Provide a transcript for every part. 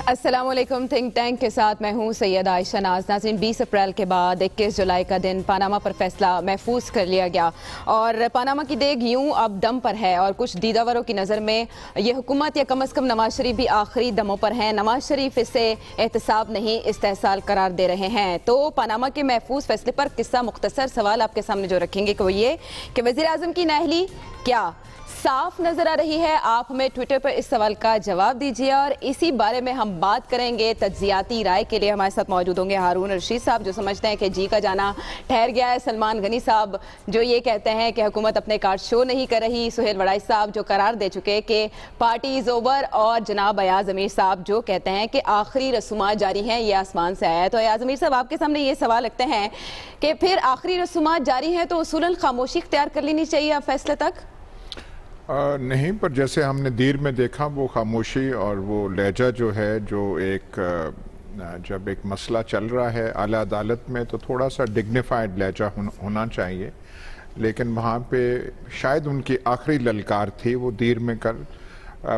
السلام علیکم. Think tank کے ساتھ میں ہوں سید عائشہ ناز. ناظرین، 20 اپریل کے بعد 21 جولائی کا دن پاناما پر فیصلہ محفوظ کر لیا گیا اور پاناما کی دیگ یوں اب دم پر ہے اور کچھ دیداوروں کی نظر میں یہ حکومت یا کم از کم نواز شریف بھی آخری دموں پر ہیں. نواز شریف اسے احتساب نہیں استحصال قرار دے رہے ہیں. تو پاناما کے محفوظ فیصلے پر قصہ مختصر سوال آپ کے سامنے جو رکھیں گے کہ وہ یہ کہ وزیر اعظم کی نااہلی کیا صاف نظر آ رہی ہے؟ آپ ہمیں ٹویٹر پر اس سوال کا جواب دیجیے اور اسی بارے میں ہم بات کریں گے. تجزیاتی رائے کے لیے ہمارے ساتھ موجود ہوں گے ہارون رشید صاحب جو سمجھتے ہیں کہ جی کا جانا ٹھہر گیا ہے، سلمان غنی صاحب جو یہ کہتے ہیں کہ حکومت اپنے کارڈ شو نہیں کر رہی، سہیل وڑائی صاحب جو قرار دے چکے کہ پارٹی از اوور، اور جناب ایاز امیر صاحب جو کہتے ہیں کہ آخری رسومات جاری ہیں، یہ آسمان سے آیا ہے. تو ایاز امیر صاحب آپ کے سامنے یہ سوال رکھتے ہیں کہ پھر آخری رسومات جاری ہیں تو اصولاً خاموشی اختیار کر لینی چاہیے اب فیصلے تک؟ نہیں، پر جیسے ہم نے دیر میں دیکھا وہ خاموشی اور وہ لہجہ جو ہے، جو ایک جب ایک مسئلہ چل رہا ہے اعلیٰ عدالت میں تو تھوڑا سا ڈگنیفائڈ لہجہ ہونا چاہیے، لیکن وہاں پہ شاید ان کی آخری للکار تھی وہ دیر میں کر،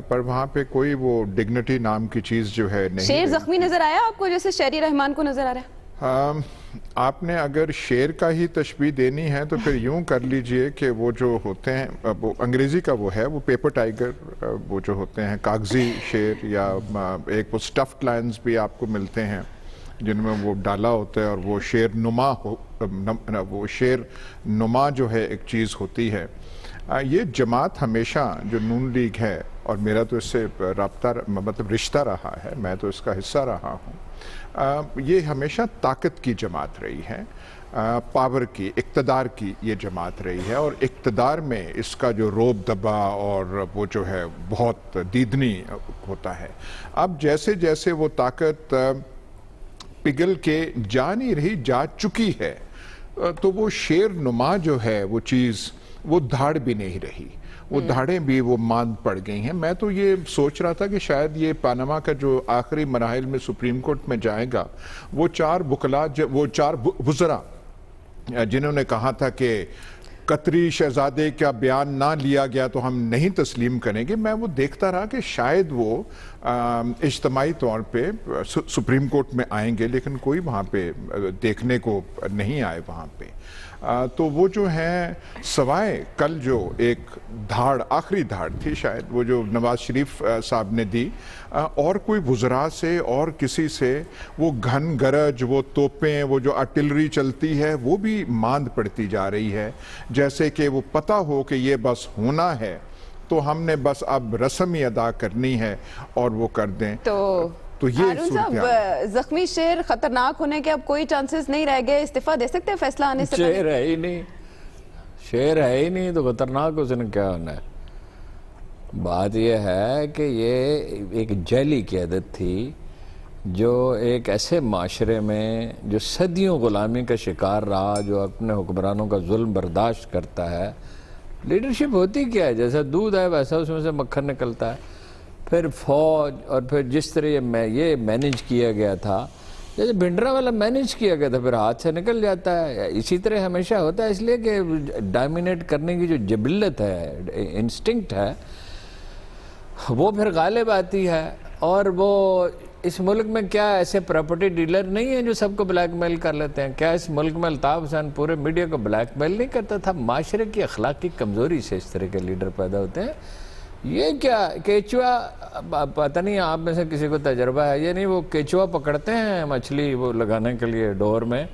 پر وہاں پہ کوئی وہ ڈگنیٹی نام کی چیز جو ہے نہیں. شیر زخمی نظر آیا آپ کو جیسے شہری رحمان کو نظر آ رہا ہے؟ آپ نے اگر شیر کا ہی تشبیہ دینی ہے تو پھر یوں کر لیجئے کہ وہ جو ہوتے ہیں، وہ انگریزی کا وہ ہے، وہ پیپر ٹائیگر، وہ جو ہوتے ہیں کاغذی شیر، یا ایک وہ سٹفڈ لائنز بھی آپ کو ملتے ہیں جن میں وہ ڈالا ہوتا ہے اور وہ شیر نما جو ہے ایک چیز ہوتی ہے. یہ جماعت ہمیشہ جو نون لیگ ہے، اور میرا تو اس سے رابطہ مطلب رشتہ رہا ہے، میں تو اس کا حصہ رہا ہوں، یہ ہمیشہ طاقت کی جماعت رہی ہے، پاور کی، اقتدار کی یہ جماعت رہی ہے، اور اقتدار میں اس کا جو روب دبا اور وہ جو ہے بہت دیدنی ہوتا ہے. اب جیسے جیسے وہ طاقت پگھل کے جا نہیں رہی، جا چکی ہے، تو وہ شیر نما جو ہے وہ چیز وہ دھاڑ بھی نہیں رہی، وہ دھاڑیں بھی وہ ماند پڑ گئی ہیں. میں تو یہ سوچ رہا تھا کہ شاید یہ پاناما کا جو آخری مراحل میں سپریم کورٹ میں جائے گا، وہ چار وزراء جنہوں نے کہا تھا کہ قطری شہزادے کا بیان نہ لیا گیا تو ہم نہیں تسلیم کریں گے، میں وہ دیکھتا رہا کہ شاید وہ اجتماعی طور پہ سپریم کورٹ میں آئیں گے، لیکن کوئی وہاں پہ دیکھنے کو نہیں آئے وہاں پہ. تو وہ جو ہیں سوائے کل جو ایک دھاڑ، آخری دھاڑ تھی شاید وہ جو نواز شریف صاحب نے دی، اور کوئی وزراء سے اور کسی سے وہ گھن گرج، وہ توپیں، وہ جو آرٹلری چلتی ہے وہ بھی ماند پڑتی جا رہی ہے، جیسے کہ وہ پتہ ہو کہ یہ بس ہونا ہے تو ہم نے بس اب رسم ہی ادا کرنی ہے اور وہ کر دیں. تو یہ ہارون صاحب، زخمی شیر خطرناک ہونے کے اب کوئی چانسز نہیں رہ گئے، استعفیٰ دے سکتے ہیں فیصلہ آنے سے؟ شیر ہے ہی نہیں، شیر ہے ہی نہیں تو خطرناک اس نے کیا ہونا ہے. بات یہ ہے کہ یہ ایک جیلی قیادت تھی جو ایک ایسے معاشرے میں جو صدیوں غلامی کا شکار رہا، جو اپنے حکمرانوں کا ظلم برداشت کرتا ہے. لیڈرشپ ہوتی کیا ہے؟ جیسا دودھ ہے ویسا اس میں سے مکھن نکلتا ہے. پھر فوج، اور پھر جس طرح یہ مینیج کیا گیا تھا، جیسے بھنڈرا والا مینیج کیا گیا تھا، پھر ہاتھ سے نکل جاتا ہے. اسی طرح ہمیشہ ہوتا ہے، اس لیے کہ ڈومینیٹ کرنے کی جو جبلت ہے، انسٹنکٹ ہے، وہ پھر غالب آتی ہے. اور وہ اس ملک میں کیا ایسے پراپرٹی ڈیلر نہیں ہیں جو سب کو بلیک میل کر لیتے ہیں؟ کیا اس ملک میں الطاف حسین پورے میڈیا کو بلیک میل نہیں کرتا تھا؟ معاشرے کی اخلاقی کمزوری سے اس طرح کے لیڈر پیدا ہوتے ہیں. یہ کیا کیچوا، پتہ نہیں آپ میں سے کسی کو تجربہ ہے یہ نہیں، وہ کیچوا پکڑتے ہیں مچھلی وہ لگانے کے لیے ڈور میں،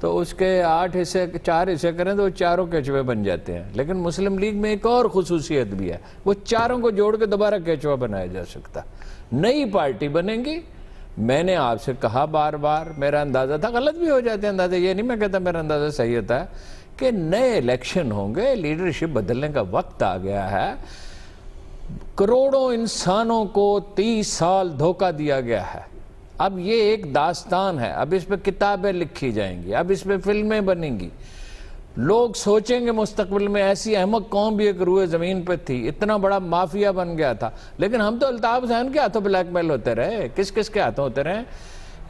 تو اس کے 8 حصے 4 حصے کریں تو وہ چاروں کیچوے بن جاتے ہیں. لیکن مسلم لیگ میں ایک اور خصوصیت بھی ہے، وہ چاروں کو جوڑ کے دوبارہ کیچوا بنایا جا سکتا. نئی پارٹی بنے گی. میں نے آپ سے کہا بار بار، میرا اندازہ تھا، غلط بھی ہو جاتے ہیں اندازہ، یہ نہیں میں کہتا میرا اندازہ صحیح ہوتا ہے، کہ نئے الیکشن ہوں گے، لیڈرشپ بدلنے کا وقت آ گیا ہے. کروڑوں انسانوں کو 30 سال دھوکہ دیا گیا ہے. اب یہ ایک داستان ہے، اب اس پہ کتابیں لکھی جائیں گی، اب اس پہ فلمیں بنیں گی. لوگ سوچیں گے مستقبل میں ایسی احمق قوم بھی ایک روئے زمین پہ تھی، اتنا بڑا مافیا بن گیا تھا، لیکن ہم تو الطاف حسین کے ہاتھوں بلیک میل ہوتے رہے. کس کس کے ہاتھوں ہوتے رہے؟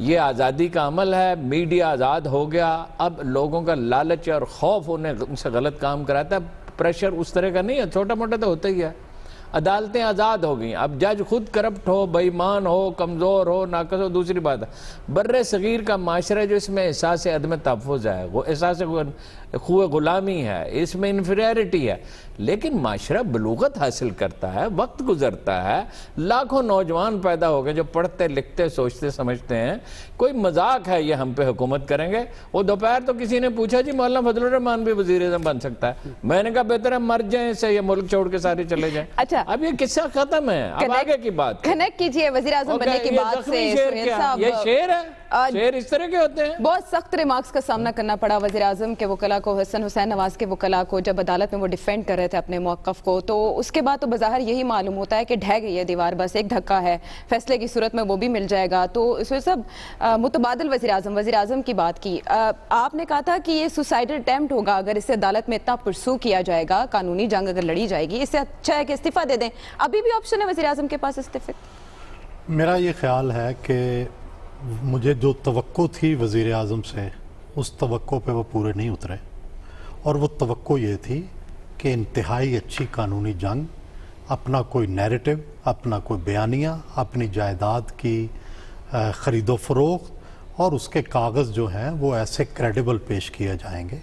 یہ آزادی کا عمل ہے. میڈیا آزاد ہو گیا، اب لوگوں کا لالچ اور خوف انہیں سے غلط کام کراتا ہے. پریشر اس طرح کا نہیں ہے، چھوٹا موٹا تو ہوتا ہی ہے. عدالتیں آزاد ہو گئیں. اب جج خود کرپٹ ہو, بے ایمان ہو, کمزور ہو, ناقص ہو, دوسری بات ہے. بر صغیر کا معاشرہ جو اس میں احساس عدم تحفظ ہے, وہ احساس خوہ غلامی ہے, اس میں انفیریٹی ہے. لیکن معاشرہ بلوغت حاصل کرتا ہے, وقت گزرتا ہے, لاکھوں نوجوان پیدا ہو گئے جو پڑھتے لکھتے سوچتے سمجھتے ہیں. کوئی مذاق ہے یہ ہم پہ حکومت کریں گے؟ وہ دوپہر تو کسی نے پوچھا جی مولانا فضل الرحمان بھی وزیر اعظم بن سکتا ہے. میں نے کہا بہتر ہے مر جائیں سے یا ملک چھوڑ کے سارے چلے جائیں. اچھا, اب یہ قصہ ختم ہے, اب آگے کی بات کنیکٹ کیجئے وزیر اعظم بننے کی بات سے. سہیل صاحب, یہ شعر ہے, شعر اس طرح کے ہوتے ہیں. بہت سخت ریمارکس کا سامنا کرنا پڑا وزیر اعظم کے وکلاء کو, حسن حسین نواز کے وکلاء کو, جب عدالت میں وہ ڈیفینڈ کر رہے تھے اپنے موقف کو. تو اس کے بعد تو بظاہر یہی معلوم ہوتا ہے کہ ڈھہ گئی ہے دیوار, بس ایک دھکا ہے, فیصلے کی صورت میں وہ بھی مل جائے گا. تو سہیل صاحب, متبادل وزیر اعظم کی بات کی, آپ نے کہا تھا کہ یہ سوسائڈل اٹیمپٹ ہوگا اگر اسے عدالت میں اتنا پرسو کیا جائے گا, قانونی جنگ اگر لڑی جائے گی, اس سے اچھا ہے کہ استعفیٰ دے دیں. ابھی بھی آپشن ہے وزیر اعظم کے پاس استعفے؟ میرا یہ خیال ہے کہ مجھے جو توقع تھی وزیر اعظم سے, اس توقع پہ وہ پورے نہیں اترے. اور وہ توقع یہ تھی کہ انتہائی اچھی قانونی جنگ, اپنا کوئی نیریٹو, اپنا کوئی بیانیہ, اپنی جائیداد کی خرید و فروخت اور اس کے کاغذ جو ہیں وہ ایسے کریڈیبل پیش کیے جائیں گے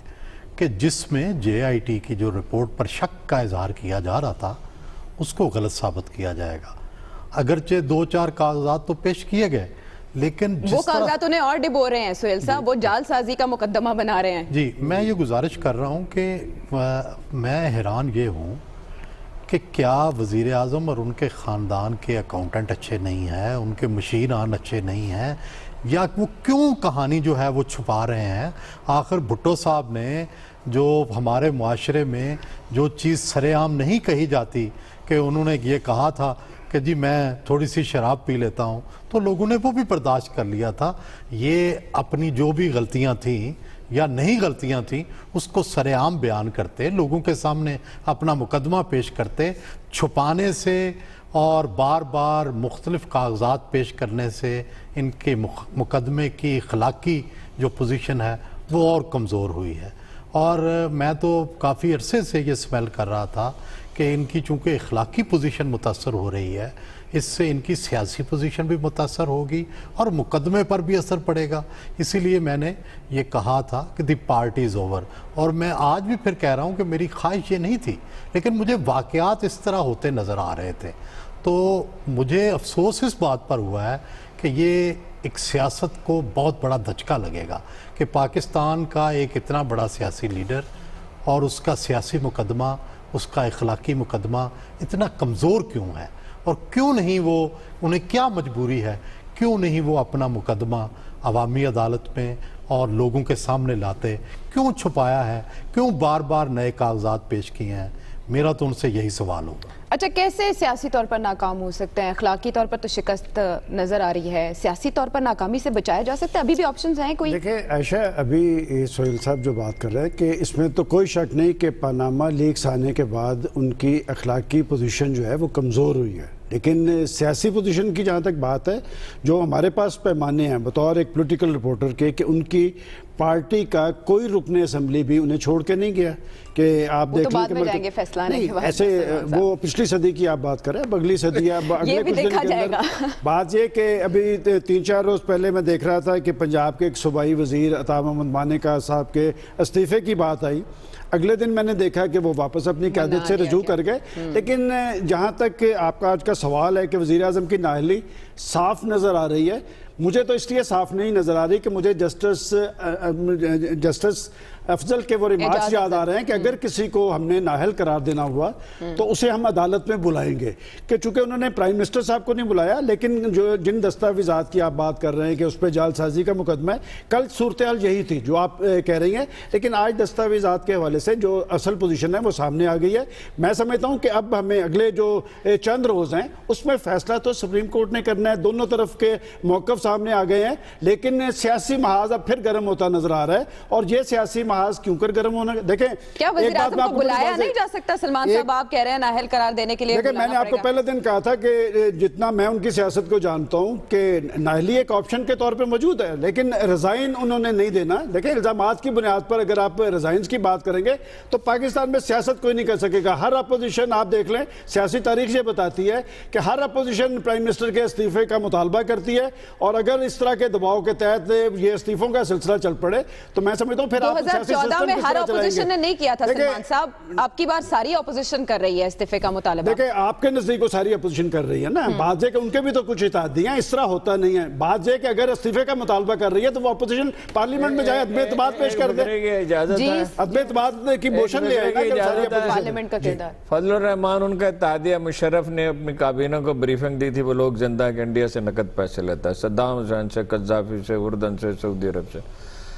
کہ جس میں جے آئی ٹی کی جو رپورٹ پر شک کا اظہار کیا جا رہا تھا اس کو غلط ثابت کیا جائے گا. اگرچہ 2-4 کاغذات تو پیش کیے گئے, لیکن وہ کاغذات انہیں اور ڈبو رہے ہیں سہیل صاحب, وہ جعل سازی کا مقدمہ بنا رہے ہیں. جی, میں یہ گزارش کر رہا ہوں کہ میں حیران یہ ہوں کہ کیا وزیر اعظم اور ان کے خاندان کے اکاؤنٹنٹ اچھے نہیں ہیں, ان کے مشیران اچھے نہیں ہیں, یا وہ کیوں کہانی جو ہے وہ چھپا رہے ہیں. آخر بھٹو صاحب نے جو ہمارے معاشرے میں جو چیز سر عام نہیں کہی جاتی, کہ انہوں نے یہ کہا تھا کہ جی میں تھوڑی سی شراب پی لیتا ہوں, تو لوگوں نے وہ بھی برداشت کر لیا تھا. یہ اپنی جو بھی غلطیاں تھیں یا نہیں غلطیاں تھیں اس کو سر عام بیان کرتے, لوگوں کے سامنے اپنا مقدمہ پیش کرتے. چھپانے سے اور بار بار مختلف کاغذات پیش کرنے سے ان کے مقدمے کی اخلاقی جو پوزیشن ہے وہ اور کمزور ہوئی ہے. اور میں تو کافی عرصے سے یہ سمیل کر رہا تھا کہ ان کی چونکہ اخلاقی پوزیشن متاثر ہو رہی ہے, اس سے ان کی سیاسی پوزیشن بھی متاثر ہوگی اور مقدمے پر بھی اثر پڑے گا. اسی لیے میں نے یہ کہا تھا کہ دی پارٹی از اوور. اور میں آج بھی پھر کہہ رہا ہوں کہ میری خواہش یہ نہیں تھی, لیکن مجھے واقعات اس طرح ہوتے نظر آ رہے تھے. تو مجھے افسوس اس بات پر ہوا ہے کہ یہ ایک سیاست کو بہت بڑا دھچکا لگے گا کہ پاکستان کا ایک اتنا بڑا سیاسی لیڈر اور اس کا سیاسی مقدمہ, اس کا اخلاقی مقدمہ اتنا کمزور کیوں ہے, اور کیوں نہیں وہ, انہیں کیا مجبوری ہے, کیوں نہیں وہ اپنا مقدمہ عوامی عدالت میں اور لوگوں کے سامنے لاتے, کیوں چھپایا ہے, کیوں بار بار نئے کاغذات پیش کیے ہیں. میرا تو ان سے یہی سوال ہوگا. اچھا, کیسے سیاسی طور پر ناکام ہو سکتے ہیں؟ اخلاقی طور پر تو شکست نظر آ رہی ہے, سیاسی طور پر ناکامی سے بچایا جا سکتا ہے؟ ابھی بھی آپشنز ہیں کوئی؟ دیکھیں عائشہ, ابھی سہیل صاحب جو بات کر رہے ہیں کہ اس میں تو کوئی شک نہیں کہ پاناما لیکس آنے کے بعد ان کی اخلاقی پوزیشن جو ہے وہ کمزور ہوئی ہے. لیکن سیاسی پوزیشن کی جہاں تک بات ہے, جو ہمارے پاس پیمانے ہیں بطور ایک پولیٹیکل رپورٹر کے, کہ ان کی پارٹی کا کوئی رکن اسمبلی بھی انہیں چھوڑ کے نہیں گیا کہ آپ دیکھ لیں کہ ایسے وہ پچھلی صدی کی آپ بات کریں, اب اگلی صدی, اب اگلے کچھ دن کے اندر بات یہ کہ ابھی 3-4 روز پہلے میں دیکھ رہا تھا کہ پنجاب کے ایک صوبائی وزیر عطا محمد مانیکا صاحب کے استعفے کی بات آئی. اگلے دن میں نے دیکھا کہ وہ واپس اپنی قیادت سے رجوع کر گئے. لیکن جہاں تک آپ کا آج کا سوال ہے کہ وزیر اعظم کی نااہلی صاف نظر آ رہی ہے, مجھے تو اس لیے صاف نہیں نظر آ رہی کہ مجھے جسٹس افضل کے وہ ریمارکس یاد آ رہے ہیں کہ اگر کسی کو ہم نے نااہل قرار دینا ہوا تو اسے ہم عدالت میں بلائیں گے. کہ چونکہ انہوں نے پرائم منسٹر صاحب کو نہیں بلایا, لیکن جن دستاویزات کی آپ بات کر رہے ہیں کہ اس پہ جعل سازی کا مقدمہ ہے, کل صورتحال یہی تھی جو آپ کہہ رہی ہیں, لیکن آج دستاویزات کے حوالے سے جو اصل پوزیشن ہے وہ سامنے آ گئی ہے. میں سمجھتا ہوں کہ اب ہمیں اگلے جو چند روز ہیں اس میں فیصلہ تو سپریم کورٹ نے کرنا ہے. دونوں طرف کے موقف سامنے آ گئے ہیں, لیکن سیاسی محاذ اب پھر گرم ہوتا نظر آ رہا ہے, اور یہ سیاسی محاذ کیوں کر گرم ہونا. دیکھیں کیا وزیر اعظم کو بلایا نہیں جا سکتا؟ سلمان صاحب آپ کہہ رہے ہیں نااہل قرار دینے کے لیے. دیکھیں میں نے آپ کو پہلے دن کہا تھا کہ جتنا میں ان کی سیاست کو جانتا ہوں کہ نااہلی ایک آپشن کے طور پہ موجود ہے, لیکن ریزائن انہوں نے نہیں دینا. دیکھیں الزامات کی بنیاد پر اگر آپ ریزائنز کی بات کریں گے تو پاکستان میں سیاست کوئی نہیں کر سکے گا. ہر اپوزیشن آپ دیکھ لیں, سیاسی تاریخ یہ بتاتی ہے کہ ہر اپوزیشن پرائم منسٹر کے استعفے کا مطالبہ کرتی ہے, اور اگر اس طرح کے دباؤ کے تحت یہ استعفوں کا سلسلہ چل پڑے تو میں سمجھتا ہوں پھر آپ 2014 میں ہر اپوزیشن نے نہیں کیا تھا. سلمان صاحب آپ کی بار ساری اپوزیشن کر رہی ہے استعفے کا مطالبہ. دیکھیں آپ کے نزدیک وہ ساری اپوزیشن کر رہی ہے نا, بات یہ کہ ان کے بھی تو کچھ اتحادی ہیں, اس طرح ہوتا نہیں ہے. بات یہ کہ اگر استعفے کا مطالبہ کر رہی ہے تو وہ اپوزیشن پارلیمنٹ میں جائے عدم اعتماد پیش کر دے, عدم اعتماد کی موشن لے آئے نا پارلیمنٹ کا کردار. فضل الرحمان ان کا اتحادیہ مشرف نے اپنی کابینہ کو بریفنگ دی تھی, وہ لوگ جنتا کہ انڈیا سے نقد پیسے لیتا ہے, صدام حسین سے, قذافی سے, اردن سے, سعودی عرب سے.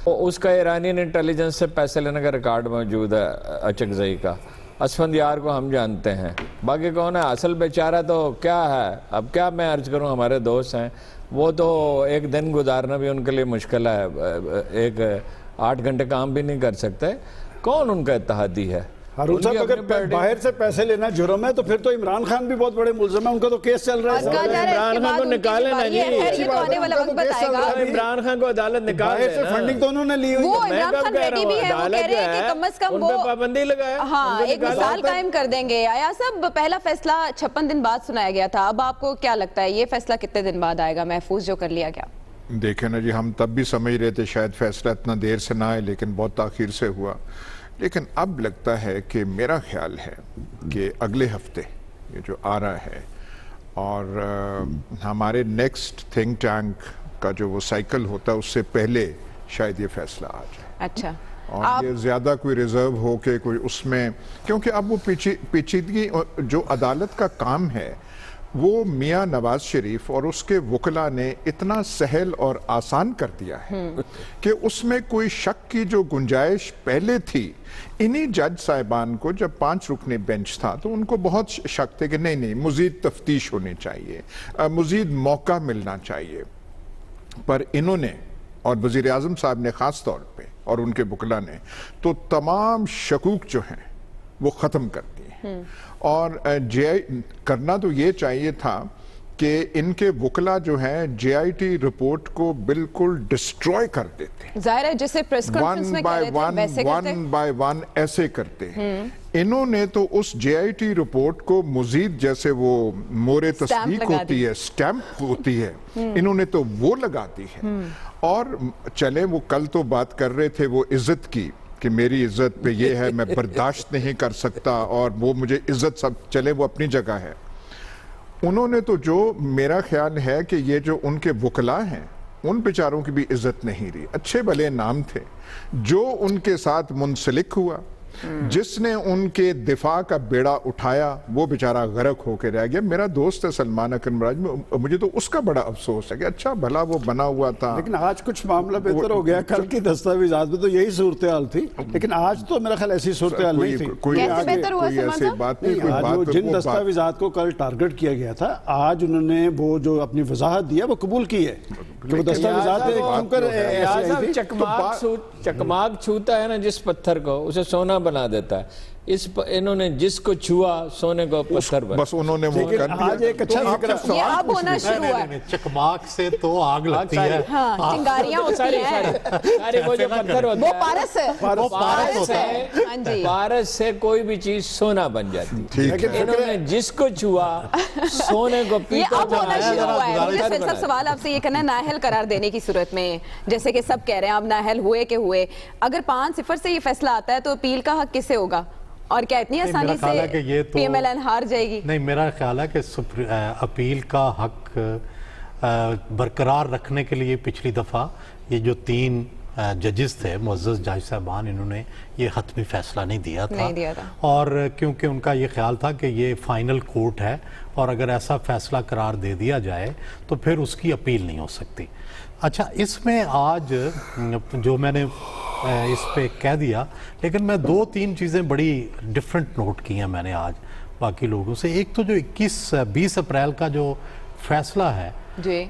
اس کا ایرانین انٹیلیجنس سے پیسے لینے کا ریکارڈ موجود ہے اچکزئی کا. اسفندیار کو ہم جانتے ہیں, باقی کون ہے اصل بیچارہ تو کیا ہے. اب کیا میں عرض کروں, ہمارے دوست ہیں وہ تو ایک دن گزارنا بھی ان کے لیے مشکل ہے, ایک 8 گھنٹے کام بھی نہیں کر سکتے. کون ان کا اتحادی ہے؟ ہارون صاحب اگر باہر سے پیسے لینا جرم ہے تو پھر تو عمران خان بھی بہت بڑے ملزم ہیں, ان کا تو کیس چل رہا ہے. عمران خان کو نکالے نا جی, عمران خان کو عدالت نکالے نا, فنڈنگ تو انہوں نے لی ہوئی وہ ہے. عمران خان بیٹی بھی ہے, وہ کہہ رہے ہیں کہ کم از کم وہ پابندی لگائے, ہاں ایک مثال قائم کر دیں گے. آیا صاحب پہلا فیصلہ 56 دن بعد سنایا گیا تھا, اب آپ کو کیا لگتا ہے یہ فیصلہ کتنے دن بعد آئے گا محفوظ جو کر لیا گیا؟ دیکھیں نا جی, ہم تب بھی سمجھ رہے تھے شاید فیصلہ اتنا دیر سے نہ آئے, لیکن بہت تاخیر سے ہوا. لیکن اب لگتا ہے کہ میرا خیال ہے کہ اگلے ہفتے یہ جو آ رہا ہے, اور ہمارے نیکسٹ تھنک ٹینک کا جو وہ سائیکل ہوتا ہے اس سے پہلے شاید یہ فیصلہ آ جائے. اچھا, اور یہ زیادہ کوئی ریزرو ہو کے کوئی اس میں, کیونکہ اب وہ پیچیدگی جو عدالت کا کام ہے وہ میاں نواز شریف اور اس کے وکلاء نے اتنا سہل اور آسان کر دیا ہے کہ اس میں کوئی شک کی جو گنجائش پہلے تھی, انہی جج صاحبان کو جب 5 رکنی بینچ تھا تو ان کو بہت شک تھے کہ نہیں مزید تفتیش ہونی چاہیے, مزید موقع ملنا چاہیے. پر انہوں نے, اور وزیر اعظم صاحب نے خاص طور پہ, اور ان کے وکلاء نے, تو تمام شکوک جو ہیں وہ ختم کر دیے. اور کرنا تو یہ چاہیے تھا کہ ان کے وکلاء جو ہیں جے آئی ٹی رپورٹ کو بالکل ڈسٹروائے کر دیتے, ظاہر ہے جسے پریس کانفرنس میں کہہ رہے تھے ویسے کرتے, ون بائی ون ایسے کرتے. انہوں نے تو اس جے آئی ٹی رپورٹ کو مزید, جیسے وہ مورے تصدیق ہوتی ہے, سٹیمپ ہوتی ہے, انہوں نے تو وہ لگا دی ہے. اور چلے وہ کل تو بات کر رہے تھے وہ عزت کی کہ میری عزت پہ یہ ہے, میں برداشت نہیں کر سکتا, اور وہ مجھے عزت سب, چلے وہ اپنی جگہ ہے. انہوں نے تو جو میرا خیال ہے کہ یہ جو ان کے وکلاء ہیں ان بیچاروں کی بھی عزت نہیں رہی. اچھے بھلے نام تھے, جو ان کے ساتھ منسلک ہوا, جس نے ان کے دفاع کا بیڑا اٹھایا, وہ بیچارہ غرق ہو کے رہ گیا. میرا دوست ہے سلمان اکرم راج, مجھے تو اس کا بڑا افسوس ہے کہ اچھا بھلا وہ بنا ہوا تھا. لیکن آج کچھ معاملہ بہتر ہو گیا, کل کی دستاویزات میں تو یہی صورتحال تھی, لیکن آج تو میرا خیال ایسی صورتحال نہیں تھی. کوئی ایسی بات نہیں. جن دستاویزات کو کل ٹارگٹ کیا گیا تھا, آج انہوں نے وہ جو اپنی وضاحت دی ہے وہ قبول کی ہے کہ وہ دستاویزات چکماگ چھوتا ہے نا جس پتھر کو, اسے سونا بنا دیتا ہے. انہوں نے جس کو چھوا سونے کو پتھر بنا, بس انہوں نے وہ کر دیا. آج ایک اچھا فکر یہ اب ہونا شروع ہوا ہے. چکماگ سے تو آگ لگتی ہے, ہاں چنگاریاں ہوتی ہیں, سارے وہ جو پتھر ہوتا وہ ہے, پارس سے کوئی بھی چیز سونا بن جاتی. انہوں نے جس کو چھوا سونے کو پیتا. یہ اب ہونا شروع ہوا ہے. مجھے فیصل سوال آپ سے یہ کرنا ہے, نااہل قرار دینے کی صورت میں جیسے کہ سب کہہ رہے ہیں اب نااہل ہوئے کہ ہوئے, اگر 5-0 سے یہ فیصلہ آتا ہے تو اپیل کا حق کسے ہوگا, اور کیا اتنی آسانی سے پی ایم ایل این ہار جائے گی؟ نہیں, میرا خیال ہے کہ اپیل کا حق برقرار رکھنے کے لیے پچھلی دفعہ یہ جو 3 ججز تھے, معزز جج صاحبان, انہوں نے یہ حتمی فیصلہ نہیں دیا تھا. اور کیونکہ ان کا یہ خیال تھا کہ یہ فائنل کورٹ ہے, اور اگر ایسا فیصلہ قرار دے دیا جائے تو پھر اس کی اپیل نہیں ہو سکتی. اچھا, اس میں آج جو میں نے اس پہ کہہ دیا, لیکن میں 2-3 چیزیں بڑی ڈیفرنٹ نوٹ کی ہیں میں نے آج باقی لوگوں سے. ایک تو جو 20 اپریل کا جو فیصلہ ہے جی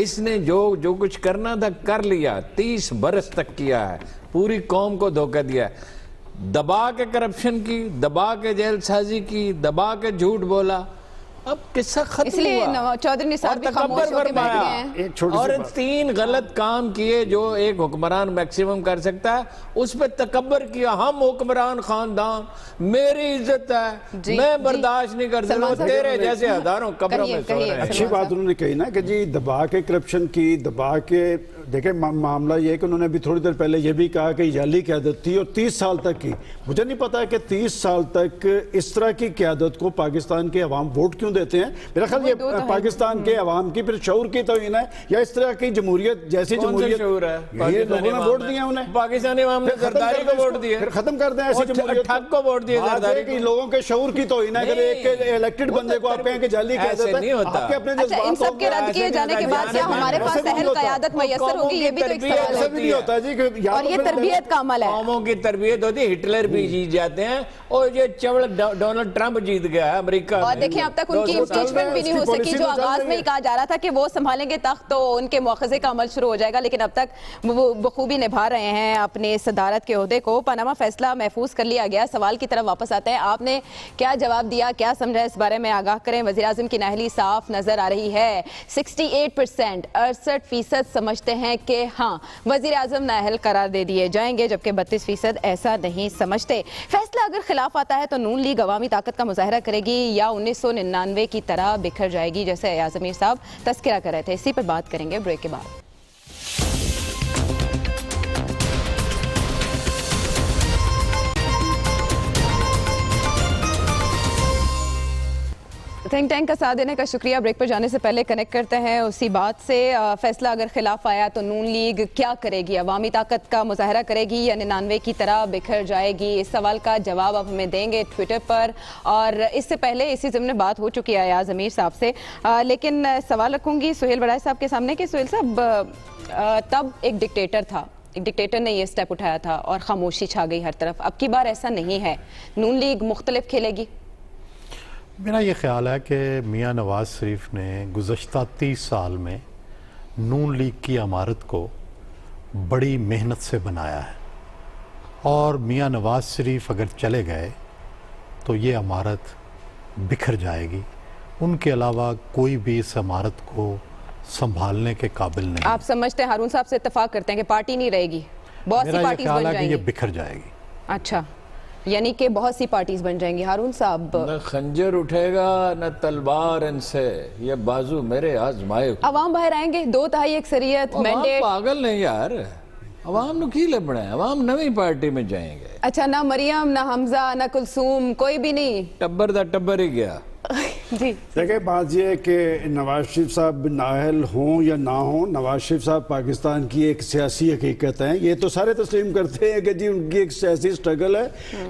اس نے جو کچھ کرنا تھا کر لیا، 30 برس تک کیا ہے، پوری قوم کو دھوکہ دیا ہے، دبا کے کرپشن کی، دبا کے جیل سازی کی، دبا کے جھوٹ بولا، اب قصہ ختم اس لیے ہوا چودھری نثار بھی خاموش ہو کے بیٹھ گئے ہیں۔ ایک چھوٹی سی اور بات۔ 3 غلط کام کیے جو ایک حکمران میکسیمم کر سکتا ہے، اس پہ تکبر کیا، ہم حکمران خاندان، میری عزت ہے، میں برداشت نہیں کر سلمان سکتا، صاحب تیرے جیسے ہزاروں قبروں میں سو رہے ہیں۔ اچھی بات انہوں نے کہی نا کہ جی دبا کے کرپشن کی، دبا کے دیکھیں معاملہ یہ ہے کہ انہوں نے ابھی تھوڑی دیر پہلے یہ بھی کہا کہ جعلی قیادت تھی اور 30 سال تک کی۔ مجھے نہیں پتا کہ 30 سال تک اس طرح کی قیادت کو پاکستان کے عوام ووٹ کیوں دیتے ہیں؟ میرا خیال یہ پاکستان کے عوام کی پھر شعور کی توہین ہے، یا اس طرح کی جمہوریت جیسی جمہوریت شعور ہے؟ یہ لوگوں نے ووٹ دیا انہیں، پاکستانی عوام نے زرداری کو ووٹ دیا، پھر ختم کر دیں ایسی جمہوریت ٹھگ کو ووٹ دیا، زرداری کہ لوگوں کے شعور کی توہین ہے۔ اگر ایک الیکٹڈ بندے کو آپ کہیں کہ جعلی قیادت ہے، آپ کے اپنے اچھا، ان سب کے رد کیے جانے کے بعد کیا ہمارے پاس اہل قیادت میسر ہوگی؟ یہ بھی تو ایک سوال ایسا ہے، بھی نہیں ہوتا جی کہ اور یہ تربیت کا عمل ہے۔ قوموں کی تربیت ہوتی ہے، ہٹلر بھی جیت جاتے ہیں، اور یہ چوڑ ڈونلڈ ٹرمپ جیت گیا ہے امریکہ میں۔ اور دیکھیں اب تک ان کی امپیچمنٹ بھی نہیں ہو سکی، جو آغاز میں ہی کہا جا رہا تھا کہ وہ سنبھالیں گے تخت تو ان کے مواخذے کا عمل شروع ہو جائے گا، لیکن اب تک وہ بخوبی نبھا رہے ہیں اپنے صدارت کے عہدے کو۔ پاناما فیصلہ محفوظ کر لیا گیا، سوال کی طرف واپس آتے ہیں، آپ نے کیا جواب دیا، کیا سمجھا، اس بارے میں آگاہ کریں۔ وزیراعظم کی نااہلی صاف نظر آ رہی ہے، 68%، 68% سمجھتے ہیں کہ ہاں وزیر اعظم نااہل قرار دے دیے جائیں گے، جبکہ 32% ایسا نہیں سمجھتے۔ فیصلہ اگر خلاف آتا ہے تو نون لیگ عوامی طاقت کا مظاہرہ کرے گی یا 1999 کی طرح بکھر جائے گی، جیسے ایاز امیر صاحب تذکرہ کر رہے تھے؟ اسی پر بات کریں گے بریک کے بعد۔ تھنک ٹینک کا ساتھ دینے کا شکریہ۔ بریک پر جانے سے پہلے کنیکٹ کرتے ہیں اسی بات سے، فیصلہ اگر خلاف آیا تو نون لیگ کیا کرے گی؟ عوامی طاقت کا مظاہرہ کرے گی یا 99 کی طرح بکھر جائے گی؟ اس سوال کا جواب آپ ہمیں دیں گے ٹویٹر پر، اور اس سے پہلے اسی ضمن بات ہو چکی ہے ایاز امیر صاحب سے، لیکن سوال رکھوں گی سہیل وڑائے صاحب کے سامنے کہ سہیل صاحب تب ایک ڈکٹیٹر تھا، ایک ڈکٹیٹر نے یہ سٹیپ اٹھایا تھا اور خاموشی چھا گئی ہر طرف، اب کی بار ایسا نہیں ہے، نون لیگ مختلف کھیلے گی؟ میرا یہ خیال ہے کہ میاں نواز شریف نے گزشتہ 30 سال میں نون لیگ کی عمارت کو بڑی محنت سے بنایا ہے، اور میاں نواز شریف اگر چلے گئے تو یہ عمارت بکھر جائے گی، ان کے علاوہ کوئی بھی اس عمارت کو سنبھالنے کے قابل نہیں۔ آپ سمجھتے ہیں، ہارون صاحب سے اتفاق کرتے ہیں کہ پارٹی نہیں رہے گی، بہت سی میرا یہ پارٹیز خیال بن ہے جائیں کہ گی؟ یہ بکھر جائے گی۔ اچھا، یعنی کہ بہت سی پارٹیز بن جائیں گی۔ ہارون صاحب، نہ خنجر اٹھے گا نہ تلوار ان سے، یہ بازو میرے آزمائے ہوئے۔ عوام باہر آئیں گے، 2/3 اکثریت، عوام مینڈیٹ۔ پاگل نہیں یار، عوام نو کی لبنا ہے، عوام نویں پارٹی میں جائیں گے۔ اچھا، نہ مریم، نہ حمزہ، نہ کلثوم، کوئی بھی نہیں؟ ٹبر دا ٹبر ہی گیا۔ جی دیکھیں بات یہ ہے کہ نواز شریف صاحب نااہل ہوں یا نہ ہوں، نواز شریف صاحب پاکستان کی ایک سیاسی حقیقت ہیں، یہ تو سارے تسلیم کرتے ہیں کہ جی ان کی ایک سیاسی سٹرگل ہے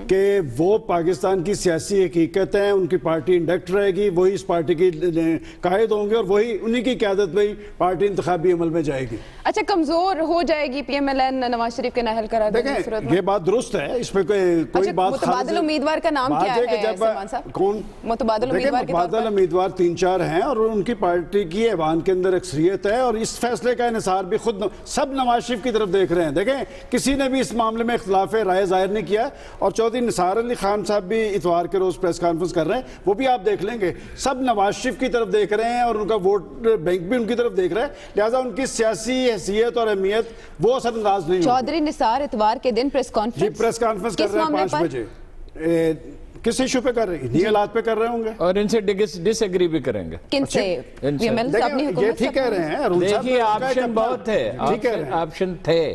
کہ وہ پاکستان کی سیاسی حقیقت ہیں، ان کی پارٹی انڈکٹ رہے گی، وہی اس پارٹی کی قائد ہوں گے اور وہی انہی کی قیادت میں پارٹی انتخابی عمل میں جائے گی۔ اچھا، کمزور ہو جائے گی P M L N Nawaz Sharif کے نااہل قرار دینے کی صورت دیکھیں میں؟ یہ بات درست ہے، اس میں کوئی بات متبادل امیدوار کا نام کیا ہے سلمان صاحب؟ کون متبادل امیدوار کے طور متبادل پر امیدوار 3-4 ہیں اور ان کی پارٹی کی ایوان کے اندر اکثریت ہے، اور اس فیصلے کا انحصار بھی خود سب نواز شریف کی طرف دیکھ رہے ہیں۔ دیکھیں کسی نے بھی اس معاملے میں اختلاف رائے ظاہر نہیں کیا، اور چودھری نثار علی خان صاحب بھی اتوار کے روز پریس کانفرنس کر رہے ہیں، وہ بھی آپ دیکھ لیں گے، سب نواز شریف کی طرف دیکھ رہے ہیں اور ان کا ووٹ بینک بھی ان کی طرف دیکھ رہا ہے، لہٰذا ان کی سیاسی حیثیت اور اہمیت وہ اثر انداز نہیں ہوگی۔ چودھری نثار اتوار کے دن پریس کانفرنس، جی پریس کانفرنس کر رہے ہیں 5 بجے، کس ایشو پہ کر رہے ہیں؟ انہی حالات پہ کر رہے ہوں گے، اور ان سے ڈس ایگری بھی کریں گے۔ کن سے؟ ان سے۔ پی ایم ایل صاحب نے یہ حکومت ٹھیک کہہ رہے ہیں، دیکھیے آپشن بہت تھے، آپشن تھے،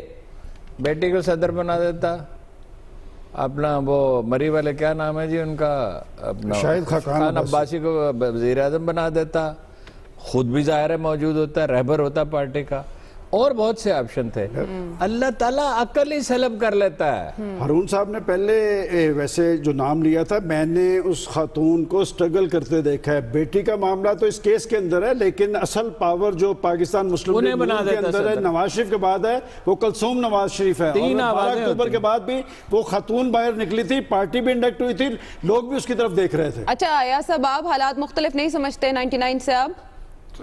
بیٹی کو صدر بنا دیتا، اپنا وہ مری والے کیا نام ہے جی ان کا، اپنا شاہد خاقان عباسی کو وزیر اعظم بنا دیتا، خود بھی ظاہر ہے موجود ہوتا، رہبر ہوتا پارٹی کا، اور بہت سے آپشن تھے۔ اللہ تعالیٰ عقل ہی سلب کر لیتا ہے۔ ہارون صاحب نے پہلے ویسے جو نام لیا تھا، میں نے اس خاتون کو سٹرگل کرتے دیکھا ہے، بیٹی کا معاملہ تو اس کیس کے اندر ہے، لیکن اصل پاور جو پاکستان مسلم لیگ نون کے اندر ہے، نواز شریف کے بعد ہے، وہ کلثوم نواز شریف ہے، اور 12 اکتوبر کے بعد بھی وہ خاتون باہر نکلی تھی، پارٹی بھی انڈکٹ ہوئی تھی، لوگ بھی اس کی طرف دیکھ رہے تھے۔ اچھا ایاز صاحب، آپ حالات مختلف نہیں سمجھتے 99 سے؟ اب